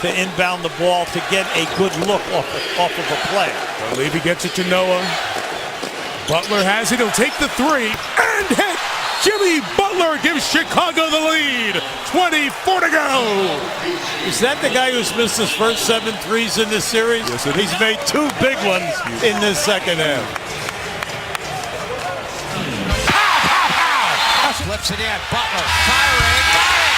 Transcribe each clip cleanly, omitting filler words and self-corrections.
to inbound the ball to get a good look off of a play. Levy gets it to Noah. Butler has it. He'll take the three and hit. Jimmy Butler gives Chicago the lead. 24 to go. Is that the guy who's missed his first 7 threes in this series? Yes, it He's made 2 big ones in this second half. Flips it in. Butler firing.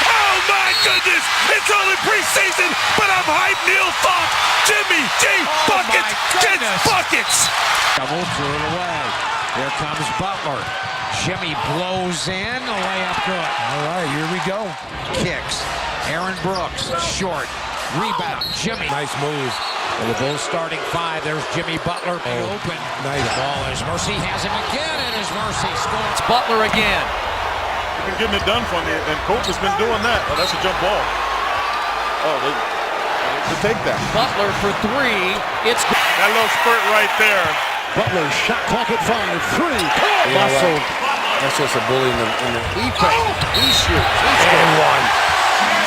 Oh my goodness! It's only preseason, but I'm hyped. Neil Funk, Jimmy G buckets gets buckets. Double threw it away. Here comes Butler. Jimmy blows in. A layup good. All right, here we go. Kicks. Aaron Brooks short. Rebound. Jimmy. Nice move. And the Bulls starting 5. There's Jimmy Butler. Open. Nice Ball is Mercy. Has him again. And his Mercy scores. Butler again. Been getting it done for me, and Colt has been doing that. Oh, that's a jump ball. Oh, to take that. Butler for 3. It's That little spurt right there. Butler shot clock at 5. 3. Muscle. That's just a bully in the He shoots. And one.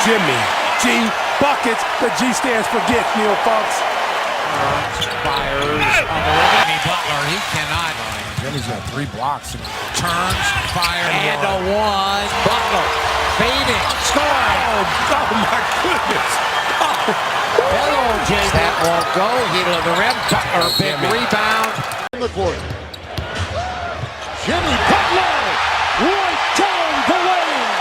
Jimmy G buckets. The G stands for get, Neil Fox. Fires on the rim. Jimmy Butler. He cannot. Jimmy's got 3 blocks. Turns. Fires. And a 1. Butler. Fading. Scoring. Oh my goodness. Hello, Jay. That won't go. Heel of the rim. Butler. Big rebound. In the court. Jimmy Butler. Right down the lane.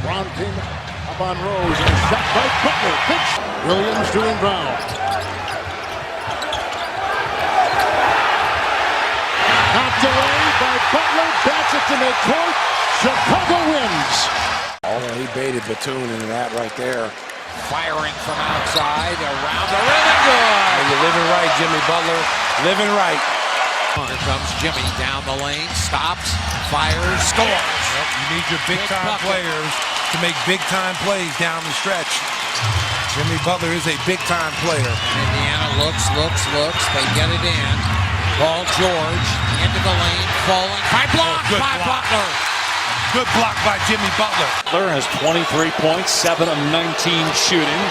Brown came up on Rose and shot by Butler. Pitch. Williams doing Brown. Knocked away by Butler. Bats it to midcourt. Chicago wins. Oh, he baited Batum into that right there. Firing from outside. Around the rim and good. Oh, you're living right, Jimmy Butler. Living right. Here comes Jimmy down the lane. Stops. Fires. Scores. You need your big-time players to make big-time plays down the stretch. Jimmy Butler is a big-time player. Indiana looks. They get it in. Paul George into the lane. Falling. Blocked by Butler. Good block by Jimmy Butler. Butler has 23 points, 7 of 19 shooting.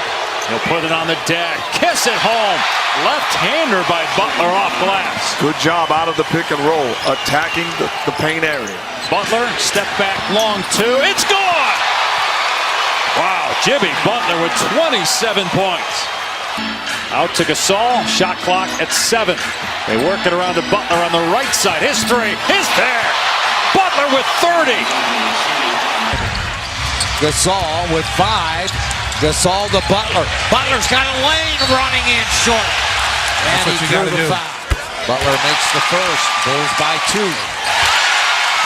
He'll put it on the deck. Kiss it home. Left-hander by Butler off glass. Good job out of the pick and roll, attacking the paint area. Butler, step back long 2. It's gone! Wow, Jimmy Butler with 27 points. Out to Gasol, shot clock at 7. They work it around to Butler on the right side. His 3 is there. Butler with 30. Gasol with 5. Gasol to Butler. Butler's got a lane running in short. And That's what you gotta do. Foul. Butler makes the first. Bulls by 2.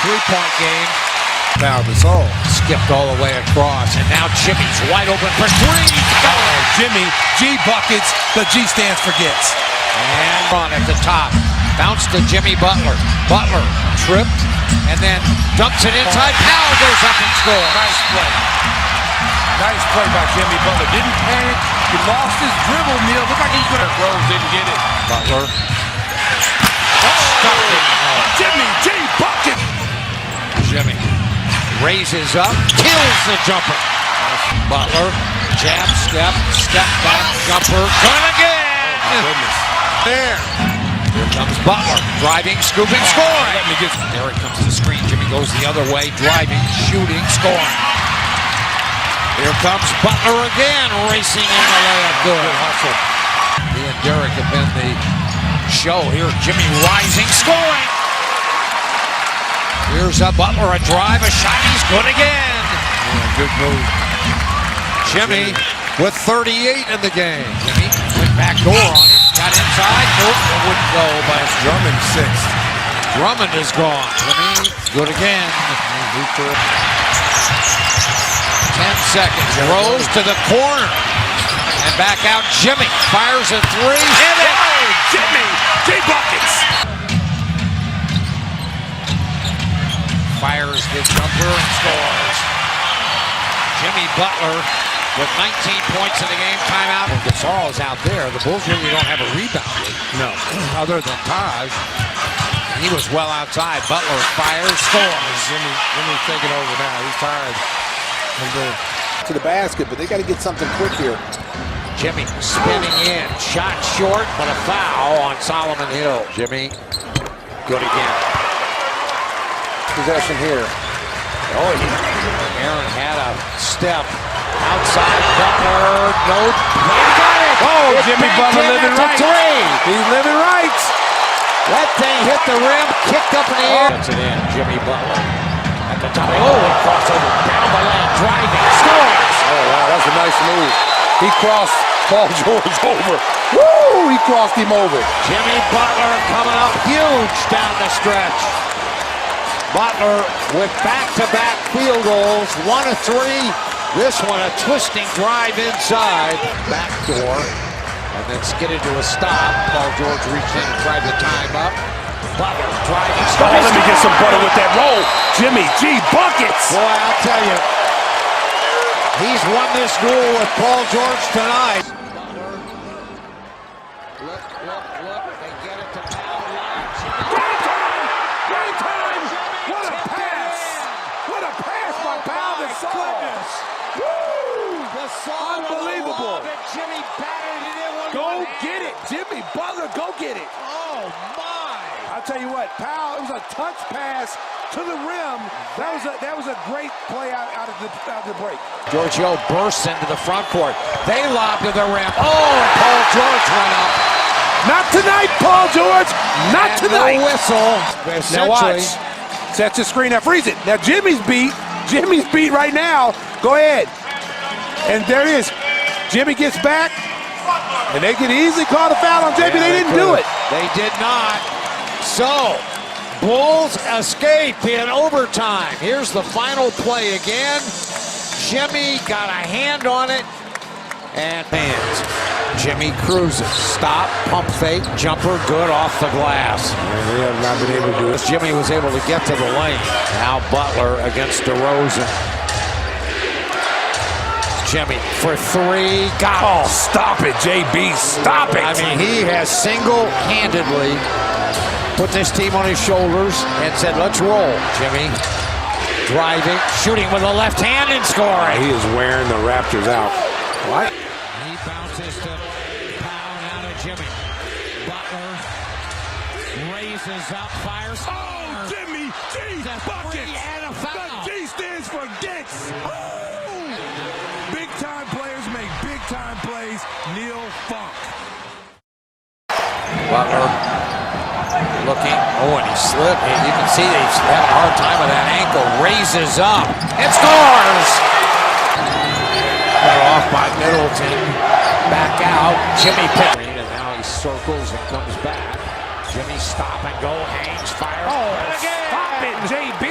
3-point game. Now Gasol. Skipped all the way across. And now Jimmy's wide open for 3. Jimmy G buckets. The G stands for gets. And on at the top. Bounce to Jimmy Butler. Butler tripped and then dumps it inside. Powell goes up and scores. Nice play. Nice play by Jimmy Butler. Didn't panic. He lost his dribble, Neil. Looked like he was going to. Rose didn't get it. Butler. Stuffed it. Jimmy G bucket. Jimmy raises up, kills the jumper. Butler, jab, step back, jumper. Good again. Goodness. There. Here comes Butler, driving, scooping, scoring. There it comes to the screen. Jimmy goes the other way, driving, shooting, scoring. Here comes Butler again, racing in the layup. Good hustle. He and Derek have been the show. Here's Jimmy rising, scoring. Here's a Butler, a drive, a shot. He's good again. Yeah, good move. Jimmy with 38 in the game. Jimmy went back door on it. Got inside. Nope, it wouldn't go. But Drummond 6th. Drummond is gone. Jimmy, good again. 10 seconds. Rose to the corner. And back out. Jimmy fires a 3. Hit it. Oh, Jimmy G buckets. Fires the jumper and scores. Jimmy Butler with 19 points in the game. Timeout. When Gasol is out there, the Bulls really don't have a rebound lead. No. Other than Taj. And he was well outside. Butler fires, scores. Jimmy's taking over now. He's tired. to the basket, but they got to get something quick here. Jimmy spinning in, shot short, but a foul on Solomon Hill. Jimmy, good again. Possession here. Oh, yeah. Aaron had a step outside. Butler, no. They got it. Oh, Jimmy Butler living right. Three. He's living right. That thing hit the rim, kicked up in the air. That's it in. Jimmy Butler at the top. Oh, and crossover down the lane, driving, scores. Oh, wow, that's a nice move. He crossed Paul George over. Woo! He crossed him over. Jimmy Butler coming up huge down the stretch. Butler with back-to-back field goals, 1 of 3. This one a twisting drive inside. Backdoor, and then skidded to a stop. Paul George reached in and tried to time up. Butler driving. Oh, let me get some butter with that roll. Jimmy G buckets. Boy, I'll tell you, he's won this duel with Paul George tonight. Look, they get it to Powell. Great time! What a pass! What a pass by Powell to Goodness! Woo! Unbelievable! Jimmy batted it in one. Go get it, Jimmy Butler! Go get it! Oh my! I'll tell you what, Powell. It was a touch pass to the rim. That was a great play out of the break. George Hill bursts into the front court. They lob to the rim. Oh, and Paul George went up. Not tonight, Paul George. Not And tonight. no whistle. Now watch. Sets the screen. Now freeze it. Now Jimmy's beat. Jimmy's beat right now. Go ahead. And there it is. Jimmy gets back. And they can easily call the foul on Jimmy. They didn't do it. They did not. So, Bulls escape in overtime. Here's the final play again. Jimmy got a hand on it. And hands. Jimmy cruises. Stop, pump fake, jumper, good off the glass. They have not been able to do it. Jimmy was able to get to the lane. Now Butler against DeRozan. Jimmy for 3. Got it. Oh, stop it, JB. Stop it. I mean, he has single-handedly put this team on his shoulders and said, let's roll. Jimmy driving, shooting with the left hand and scoring. He is wearing the Raptors out. What? He bounces to Pound out of Jimmy. Butler raises up, fires. Oh, Jimmy G buckets. And a foul. The G stands for gets. Oh! Big time players make big time plays. Neil Funk. Butler looking. Oh, and he slipped. And you can see that he's having a hard time with that ankle. Raises up and scores. Cut off by Middleton. Back out. Jimmy Pickering. And now he circles and comes back. Jimmy stop and go. Hangs, fires. Oh, again. stop it, JB.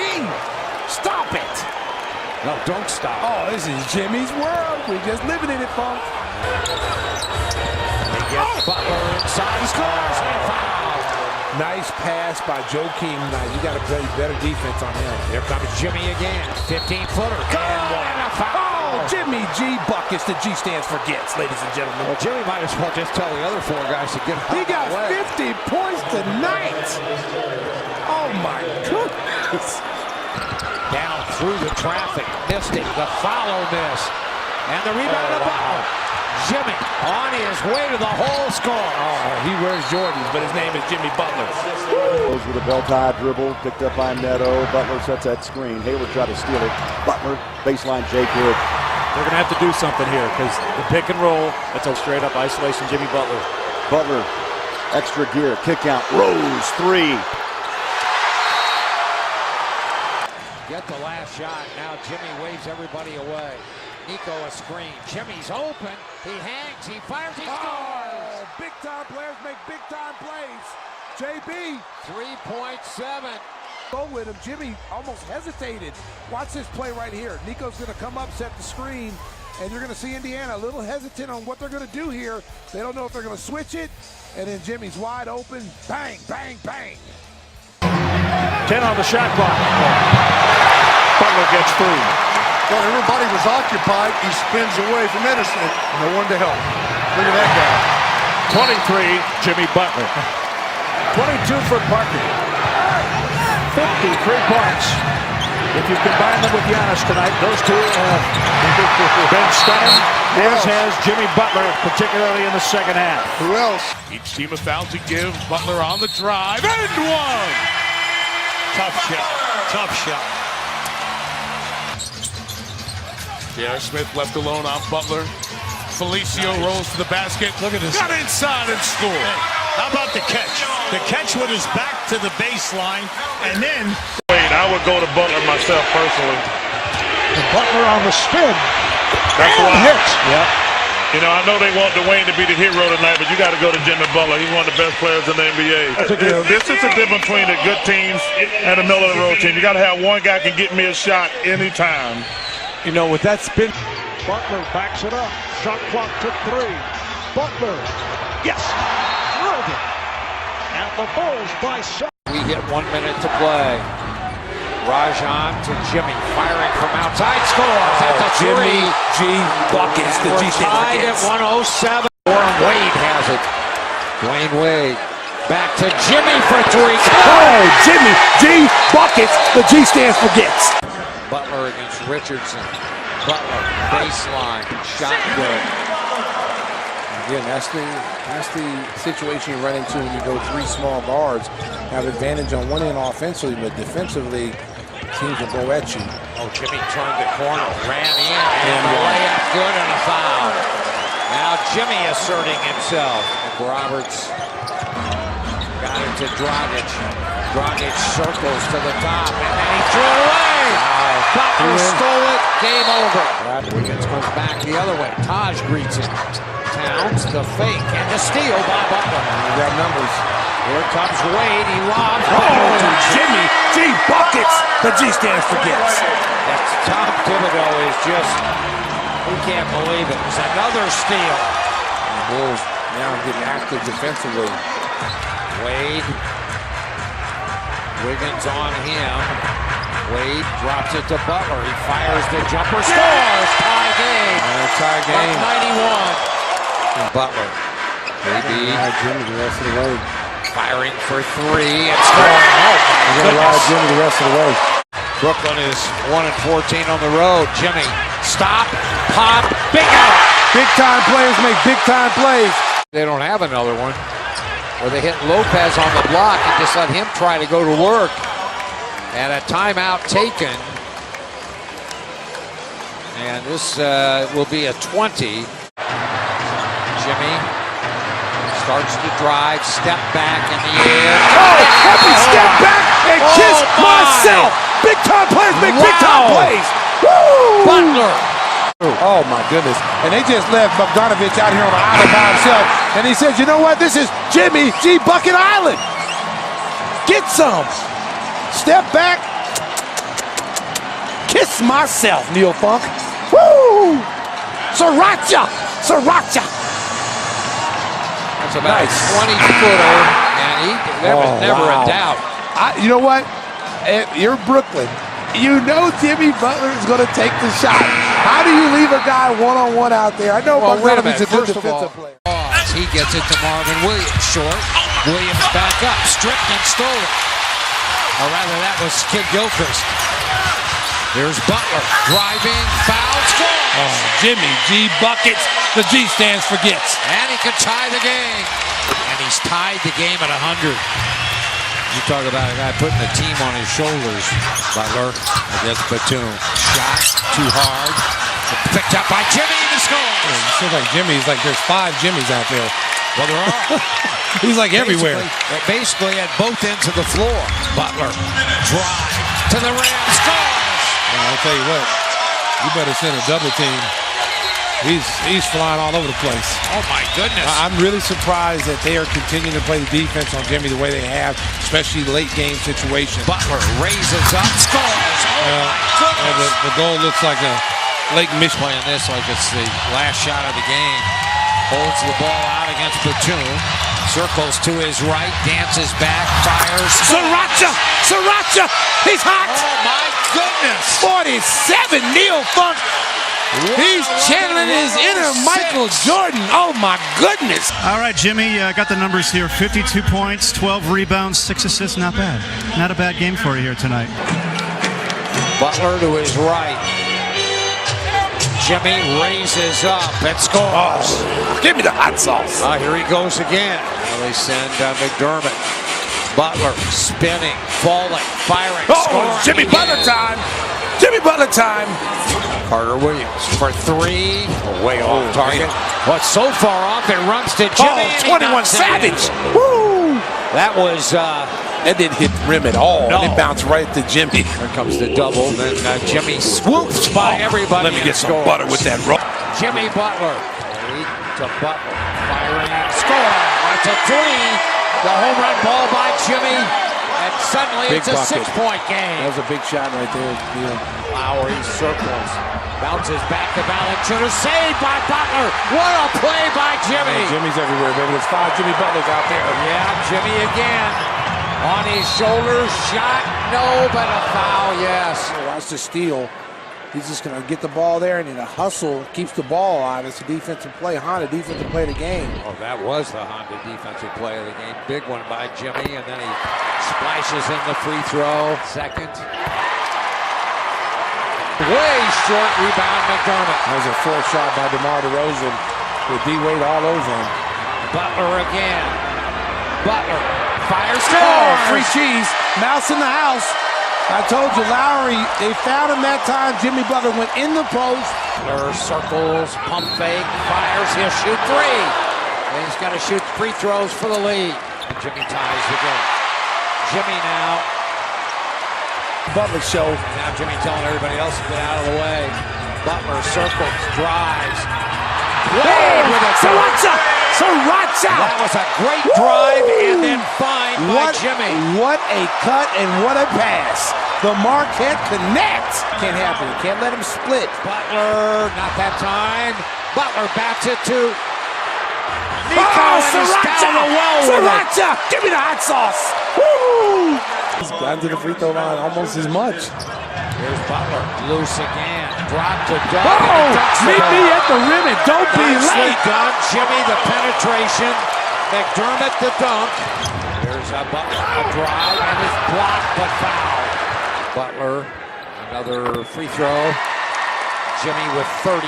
Stop it. No, don't stop. Oh, this is Jimmy's world. We're just living in it, folks. They get Butler inside. He scores. And foul. Nice pass by Joakim. Now you got to play better defense on him. Here comes Jimmy again. 15-footer. And a foul. Oh, Jimmy G buckets. The G stands for gets, ladies and gentlemen. Well, Jimmy might as well just tell the other 4 guys to get out He of the got way. 50 points tonight. Oh my goodness. Down through the traffic. Missed it. The follow miss. And the rebound to Butler. Jimmy on his way to the hole score. Oh, he wears Jordans, but his name is Jimmy Butler. Goes with a bell-tie dribble, picked up by Neto. Butler sets that screen. Hayward tried to steal it. Butler, baseline Jake Wood. They're going to have to do something here because the pick and roll, that's a straight-up isolation Jimmy Butler. Butler, extra gear, kick out, Rose, 3. Get the last shot. Now Jimmy waves everybody away. Nico a screen. Jimmy's open. He hangs. He fires. He scores. Oh, big-time players make big-time plays. JB. 3.7. Go with him. Jimmy almost hesitated. Watch this play right here. Nico's going to come up, set the screen, and you're going to see Indiana a little hesitant on what they're going to do here. They don't know if they're going to switch it, and then Jimmy's wide open. Bang, bang, bang. 10 on the shot clock. Butler gets through. Well, everybody was occupied. He spins away from Edison. No one to help. Look at that guy. 23, Jimmy Butler. 22 for Parker. 53 points. If you combine them with Giannis tonight, those two have been stunning, as has Jimmy Butler, particularly in the second half. Who else? Each team a foul to give. Butler on the drive and one. Tough shot. Tough shot. J.R. Smith left alone on Butler. Felicio rolls to the basket. Look at this. Got inside and scored. How about the catch? The catch with his back to the baseline, and then I would go to Butler myself personally. Butler on the spin. That's why. Hits. Yep. You know, I know they want Dwayne to be the hero tonight, but you got to go to Jimmy Butler. He's one of the best players in the NBA. This is the difference between the good teams and the middle of the road team. You got to have one guy can get me a shot anytime. You know, with that spin. Butler backs it up. Shot clock to 3. Butler. Yes. Drilled it. And the Bulls by 7. We hit 1 minute to play. Rajon to Jimmy, firing from outside, scores at the Jimmy three. G. Buckets, the We're G tied at 107. Warren Wade has it. Dwayne Wade back to Jimmy for 3. Oh, Jimmy G. Buckets, the G stands for gets. Butler against Richardson. Butler, baseline, shot good. Again, that's the situation you run into when you go 3 small guards. Have advantage on one end offensively, but defensively, teams will go at you. Oh, Jimmy turned the corner, ran in, and the layup good and a foul. Now Jimmy asserting himself. Roberts got it to Dragic. Dragic circles to the top, and then he threw it away. Butler stole it. Game over. Wiggins comes back the other way. Taj greets him. Towns, the fake, and the steal by Butler. You got numbers. Here comes Wade. He lobs. Oh, Jimmy G. Buckets, the G stands for gets. That's Tom Thibodeau is just, he can't believe it. It's another steal. The Bulls now getting active defensively. Wade. Wiggins on him. Wade drops it to Butler. He fires the jumper. Scores. Tie game. Tie game. 91. Butler. Maybe Jimmy the rest of the way. firing for 3 and scoring. Oh, You're going to ride Jimmy the rest of the way. Brooklyn is 1-14 on the road. Jimmy, stop, pop, big out. Big time players make big time plays. They don't have another one. Or they hit Lopez on the block and just let him try to go to work. And a timeout taken. And this will be a 20. Jimmy starts to drive, step back in the air. Oh, happy step back and kiss myself. Big time players make big time plays. Woo! Butler. Oh my goodness. And they just left Bogdanovich out here on the island by himself. And he says, you know what? This is Jimmy G. Bucket Island. Get some. Step back. Kiss myself, Neil Funk. Woo! Sriracha! Sriracha! That's about a 20-footer, and there was never a doubt. You know what? You're Brooklyn. You know Jimmy Butler is going to take the shot. How do you leave a guy one-on-one out there? I know Bogdanovich is a good defensive player. He gets it to Marvin Williams. Short. Williams back up. Stripped and stolen. Or rather, that was Kid Gilchrist. There's Butler. Driving. Foul. Score. Oh, Jimmy G. Buckets, the G stands for gets. And he could tie the game. And he's tied the game at 100. You talk about a guy putting the team on his shoulders. Butler against Batum. Shot too hard. Picked up by Jimmy and he scores. It seems like Jimmy's like there's 5 Jimmys out there. Well, there are. He's like everywhere. Basically at both ends of the floor. Butler drive to the rim. Scores. I'll tell you what. You better send a double team. He's flying all over the place. Oh my goodness. I'm really surprised that they are continuing to play the defense on Jimmy the way they have, especially late game situations. Butler raises up, scores. Oh my goodness. The goal looks like a Lake Michigan. Playing this like it's the last shot of the game. Holds the ball out against Batum. Circles to his right, dances back, fires. Sriracha! Sriracha! He's hot! Oh my goodness. 47, Neil Funk. He's channeling his inner Michael Jordan. Oh my goodness. All right, Jimmy, got the numbers here. 52 points, 12 rebounds, 6 assists. Not bad. Not a bad game for you here tonight. Butler to his right. Jimmy raises up and scores. Give me the hot sauce. Here he goes again. Now they send McDermott. Butler spinning, falling, firing, scoring. Jimmy Butler time. Jimmy Butler time. Carter Williams for three. Way off target. But so far off, it runs to Jimmy. 21 Savage. Woo! That was... That didn't hit the rim at all. No. It bounced right to Jimmy. Here comes the double. Then Jimmy swoops by everybody. Let me get some butter with that roll. Jimmy Butler. To Butler. Firing. Score. That's a three. The home run ball by Jimmy. And suddenly Big it's a bucket. 6-point game. That was a big shot right there. Lowry circles. Bounces back to Valanciunas. Saved by Butler. What a play by Jimmy. Jimmy's everywhere, baby. There's 5 Jimmy Butlers out there. Yeah, Jimmy again. On his shoulders, shot, no, but a foul, yes. Watch the steal. He's just going to get the ball there, and in a hustle, keeps the ball alive. It's a defensive play. Honda defensive play of the game. Oh, that was the Honda defensive play of the game. Big one by Jimmy, and then he splashes in the free throw. Second. Way short rebound, McDermott. That was a fourth shot by DeMar DeRozan with D-Wade all over him. Butler again. Butler fires. Free cheese. Mouse in the house. I told you, Lowry, they found him that time. Jimmy Butler went in the post. Butler circles, pump fake, fires. He'll shoot three. And he's got to shoot free throws for the lead. And Jimmy ties the game. Jimmy now. Butler show. Now Jimmy telling everybody else to get out of the way. Butler circles, drives. Wade with a Sriracha! Sriracha! That was a great drive and then find by Jimmy. What a cut and what a pass. The Marquette connect. Can't happen. Can't let him split. Butler, not that time. Butler bats it to Nico. Sriracha! Sriracha! Give me the hot sauce. Woo! He's gotten to the free throw line almost as much. Here's Butler, loose again. Drop to Doug. Meet me at the rim and don't be late. Done. Jimmy the penetration. McDermott the dunk. Here's Butler, a drive, and it's blocked but foul. Butler, another free throw. Jimmy with 38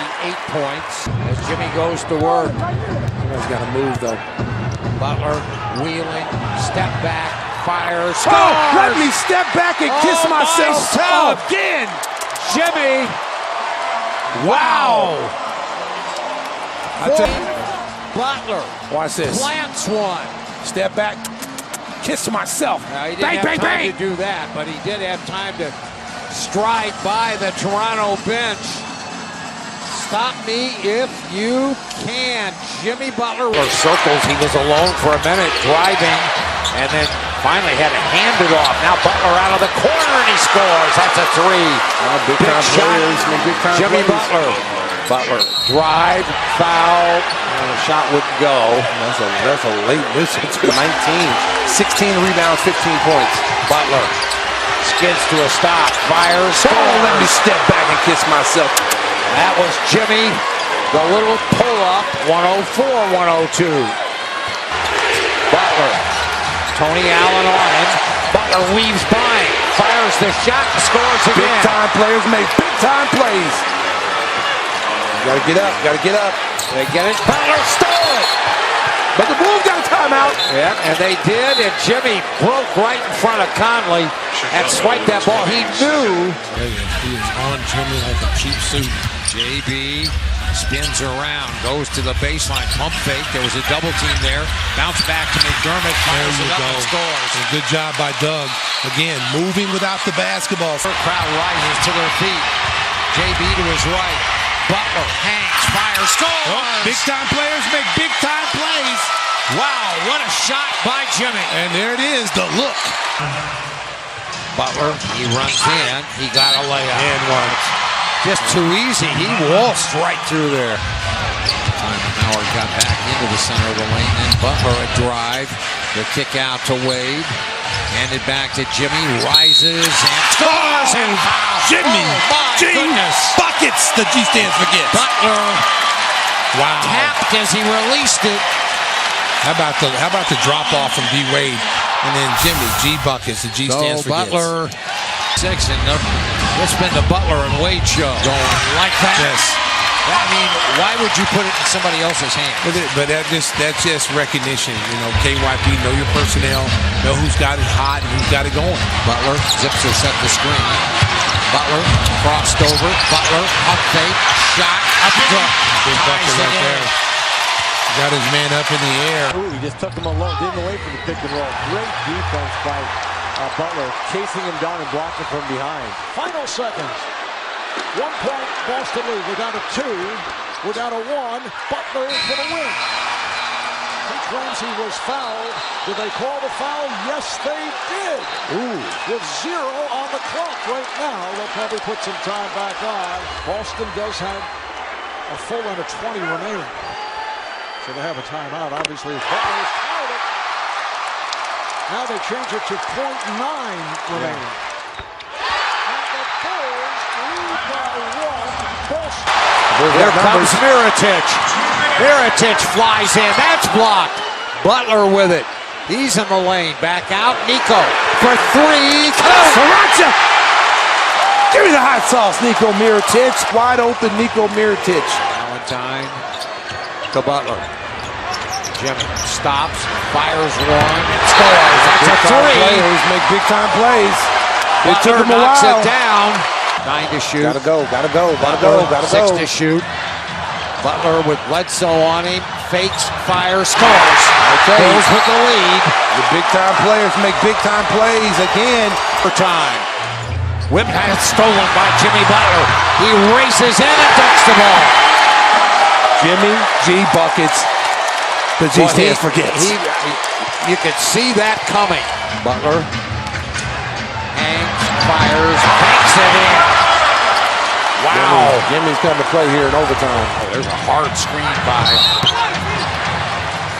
points as Jimmy goes to work. He's got to move though. Butler wheeling, step back, fires, Oh, scores! let me step back and kiss myself again. Jimmy. Wow. Butler Watch this. plants one. Step back, kiss myself. Now, he didn't Bang, have bang, time bang. to do that, but he did have time to stride by the Toronto bench. Stop me if you can. Jimmy Butler circles. He was alone for a minute, driving, and then finally had to hand it off. Now Butler out of the corner, and he scores. That's a three. Big Big time shot. players, big time Jimmy players. Butler. Butler drive, foul, and the shot wouldn't go. That's a late whistle to 19. 16 rebounds, 15 points. Butler skids to a stop, fires, Oh, let me step back and kiss myself. That was Jimmy, the little pull-up, 104-102. Butler, Tony Allen on him. Butler weaves by him, fires the shot, and scores again. Big time players make big time plays. You gotta get up, gotta get up. They get it, Butler stole it. But the Bulls got a timeout. Yeah, and they did, and Jimmy broke right in front of Conley and swiped that ball. He knew. He is on Jimmy like a cheap suit. JB spins around, goes to the baseline, pump fake. There was a double team there. Bounce back to McDermott, fires it up and scores. Good job by Doug. Again, moving without the basketball. The crowd rises to their feet. JB to his right. Butler hangs, fires, scores. Oh, big time players make big time plays. Wow, what a shot by Jimmy. And there it is, the look. Butler, he runs in. He got a layup. And one. Just too easy. He waltzed right through there. Howard got back into the center of the lane. Then Butler a drive. The kick out to Wade. Handed back to Jimmy. Rises and scores and fouls. Jimmy. Oh, my goodness. Buckets. The G stands for get. Butler Wow. tapped as he released it. How about the drop off from D Wade, and then Jimmy G buckets. The G stands for Butler 6 and It's been the Butler and Wade show. Going like that. Yes. I mean, why would you put it in somebody else's hands? But that's just recognition. You know, KYP, know your personnel, know who's got it hot and who's got it going. Butler zips her set the screen. Butler crossed over. Butler up fake shot up the. Big bucket right there. Got his man up in the air. Ooh, he just took him alone. Didn't wait for the pick and roll. Great defense by Butler, chasing him down and blocking from behind. Final seconds. 1 point, Boston lead. We're down to 2. We're down to 1. Butler for the win. He claims he was fouled. Did they call the foul? Yes, they did. Ooh. With 0 on the clock right now. They'll probably put some time back on. Boston does have a full under 20 remaining. So they have a timeout. Obviously, if Butler's fouled it. Now they change it to .9 remaining. Here comes Mirotic. Mirotic flies in. That's blocked. Butler with it. He's in the lane. Back out. Nico for 3. Sriracha! Give me the hot sauce, Nico Mirotic. Wide open, Nico Mirotic. Valentine to Butler. Jimmy stops, fires one, and scores. That's a 3. Players make big time plays. It took Butler him a knocks while. it down. 9 to shoot. Gotta go. Butler, 6 to shoot. Butler with Bledsoe on him. Fakes, fires, scores. Bulls with the lead. The big time players make big time plays again. For time. Whip pass stolen by Jimmy Butler. He races in and dunks the ball. Jimmy G buckets. The G stands for gets. You could see that coming. Butler hangs, fires, banks it in. Wow. Jimmy's coming to play here in overtime. Oh, there's a hard screen by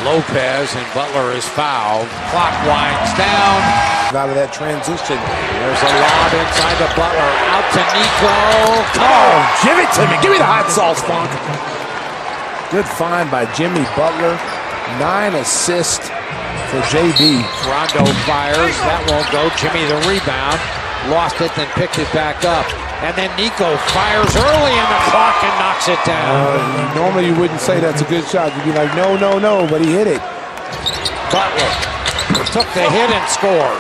Lopez, and Butler is fouled. Clock winds down. Out of that transition. There's a lob inside the Butler. Out to Nico. Oh, give it to me. Give me the hot sauce, Funk. Good find by Jimmy Butler. 9 assists for JB. Rondo fires. That won't go. Jimmy the rebound. Lost it, then picked it back up. And then Nico fires early in the clock and knocks it down. Normally you wouldn't say that's a good shot. You'd be like, no, but he hit it. Butler took the hit and scored.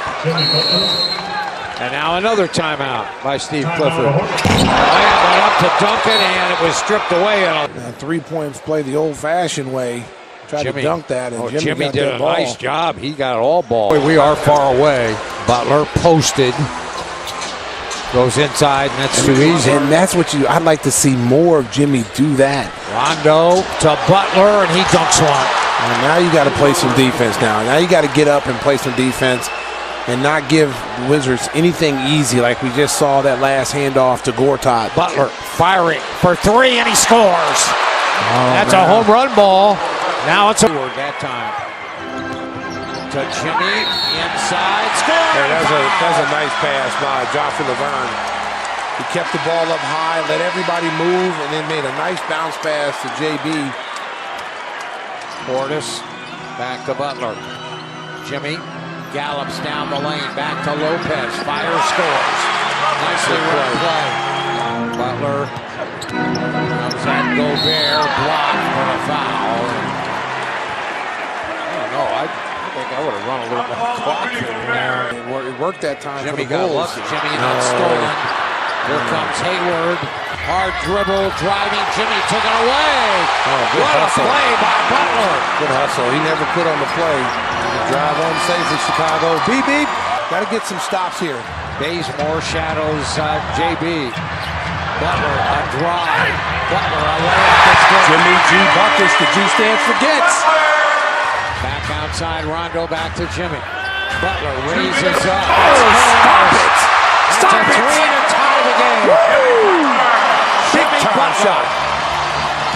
And now another timeout by Steve Clifford. Lamb went up to dunk it, and it was stripped away. 3 points play the old-fashioned way. Tried to dunk that, and Jimmy got did that a ball. nice job. He got it all ball. We are far away. Butler posted. Goes inside, and that's too easy. And that's what I'd like to see more of Jimmy do that. Rondo to Butler, and he dunks one. And now you got to play some defense now. Now you got to get up and play some defense and not give Wizards anything easy like we just saw that last handoff to Gortat. Butler firing for 3, and he scores. That's a home run ball. Now it's a word that time. To Jimmy, inside, score! Hey, that's a nice pass by Joshua Laverne. He kept the ball up high, let everybody move, and then made a nice bounce pass to JB. Portis, back to Butler. Jimmy gallops down the lane, back to Lopez, fires, scores. Nicely run play. Butler comes at Gobert, blocked for a foul. I don't know, I think I would have run a little more clock there. It worked that time. Jimmy for the got Bulls. lucky. Jimmy not stolen. Here comes Hayward. Hard dribble, driving. Jimmy took it away. Good What hustle. a play by Butler. Good hustle. He never quit on the play. Drive on safely, Chicago. Beep. Got to get some stops here. Bazemore shadows JB. Butler a drive. Butler a layup. Jimmy G buckets. The G stands for gets. Back outside, Rondo back to Jimmy. Butler raises up. Stop it! Stop That's a 3 to tie the game. Big time Butler. shot.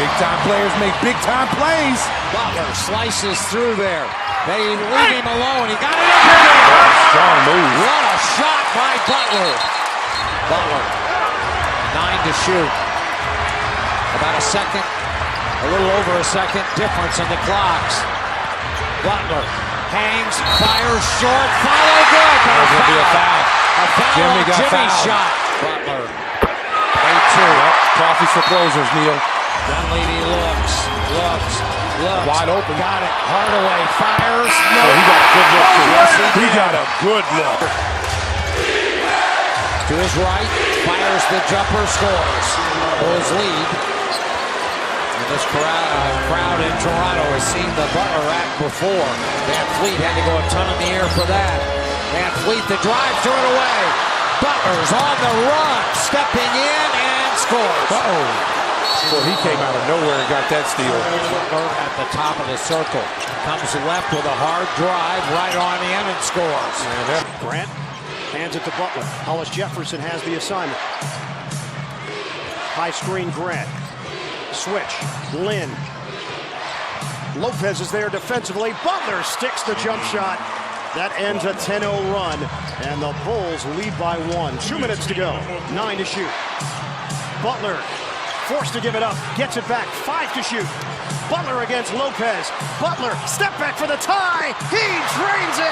Big time players make big time plays. Butler slices through there. They leave him alone. He got it up in there. Strong move. What a shot by Butler. Butler, 9 to shoot. About a second, a little over a second difference in the clocks. Butler hangs, fires short, follow good. There's going to be a foul. A foul Jimmy on got Jimmy's fouled. shot. Butler. 8-2. Trophies for closers, Neil. Dunleavy looks. Wide open. Got it. Hardaway fires. No. Oh, he got a good look, too. Yes, He got a good look. To his right, fires the jumper, scores. Bulls lead. And this crowd in Toronto has seen the Butler act before. Van Fleet had to go a ton in the air for that. Van Fleet, the drive, threw it away. Butler's on the run, stepping in and scores. Well, he came out of nowhere and got that steal. Butler at the top of the circle. Comes left with a hard drive, right on in and scores. Grant hands it to Butler. Hollis Jefferson has the assignment. High screen Grant. Switch. Lynn. Lopez is there defensively. Butler sticks the jump shot. That ends a 10-0 run. And the Bulls lead by 1. 2 minutes to go. 9 to shoot. Butler forced to give it up. Gets it back. 5 to shoot. Butler against Lopez. Butler, step back for the tie. He drains it.